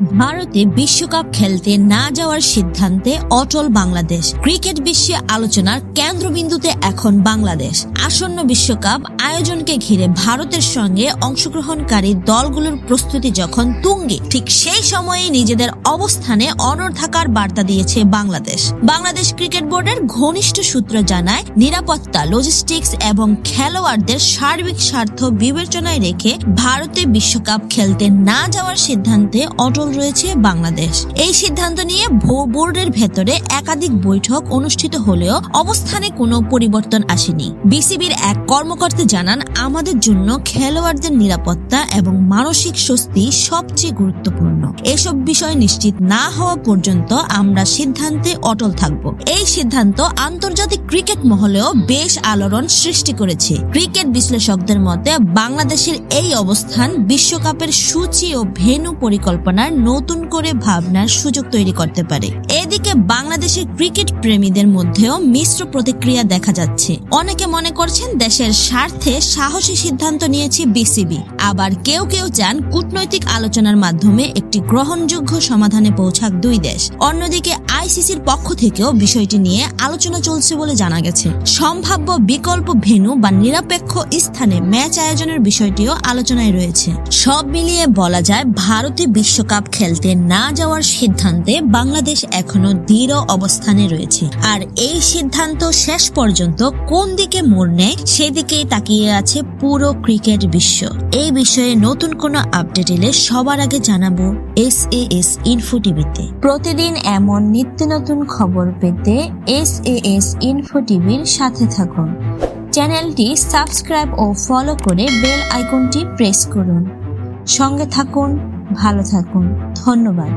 ভারতে বিশ্বকাপ খেলতে না যাওয়ার সিদ্ধান্তে অটল বাংলাদেশ। ক্রিকেট বিশ্বে আলোচনার কেন্দ্রবিন্দুতে এখন বাংলাদেশ। আসন্ন বিশ্বকাপ আয়োজনকে ঘিরে ভারতের সঙ্গে অংশগ্রহণকারী দলগুলোর প্রস্তুতি যখন তুঙ্গে, ঠিক সেই সময়ে নিজেদের অবস্থানে অনড় থাকার বার্তা দিয়েছে বাংলাদেশ। বাংলাদেশ ক্রিকেট বোর্ডের ঘনিষ্ঠ সূত্র জানায়, নিরাপত্তা, লজিস্টিক্স এবং খেলোয়াড়দের সার্বিক স্বার্থ বিবেচনায় রেখে ভারতে বিশ্বকাপ খেলতে না যাওয়ার সিদ্ধান্তে অটল রয়েছে বাংলাদেশ। এই সিদ্ধান্ত নিয়ে বোর্ডের ভেতরে একাধিক বৈঠক অনুষ্ঠিত হলেও অবস্থানে কোনো পরিবর্তন আসেনি। বিসিবির এক কর্মকর্তা জানান, আমাদের জন্য খেলোয়াড়দের নিরাপত্তা এবং মানসিক স্বস্তি সবচেয়ে গুরুত্বপূর্ণ। এসব বিষয় নিশ্চিত না হওয়া পর্যন্ত আমরা সিদ্ধান্তে অটল থাকব। এই সিদ্ধান্ত আন্তর্জাতিক ক্রিকেট মহলেও বেশ আলোড়ন সৃষ্টি করেছে। ক্রিকেট বিশ্লেষকদের মতে বাংলাদেশের এই অবস্থান বিশ্বকাপের সূচি ও ভেন্যু পরিকল্পনার নতুন করে ভাবনার সুযোগ তৈরি করতে পারে। এদিকে বাংলাদেশের ক্রিকেট প্রেমীদের মধ্যেও মিশ্র প্রতিক্রিয়া দেখা যাচ্ছে। অনেকে মনে করছেন দেশের স্বার্থে সাহসী সিদ্ধান্ত নিয়েছে বিসিবি, আবার কেউ কেউ চান কূটনৈতিক আলোচনার মাধ্যমে একটি গ্রহণযোগ্য সমাধানে পৌঁছাক দুই দেশ। অন্যদিকে আইসিসির পক্ষ থেকেও বিষয়টি নিয়ে আলোচনা চলছে বলে জানা গেছে। সম্ভাব্য বিকল্প ভেন্যু বা নিরপেক্ষ স্থানে ম্যাচ আয়োজনের বিষয়টিও আলোচনায় রয়েছে। সব মিলিয়ে বলা যায়, ভারতে বিশ্বকাপ খেলতে না যাওয়ার সিদ্ধান্তে বাংলাদেশ এখনো দৃঢ় অবস্থানে রয়েছে। আর এই সিদ্ধান্ত শেষ পর্যন্ত কোন দিকে মোড় নেয় সেদিকেই তাকিয়ে আছে পুরো ক্রিকেট বিশ্ব। এই বিষয়ে নতুন কোনো আপডেট এলে সবার আগে জানাবো SAS ইনফো টিভিতে। প্রতিদিন এমন নিত্য নতুন খবর পেতে SAS ইনফো টিভির সাথে থাকুন। চ্যানেলটি সাবস্ক্রাইব ও ফলো করে বেল আইকনটি প্রেস করুন। সঙ্গে থাকুন, ভালো থাকুন। ধন্যবাদ।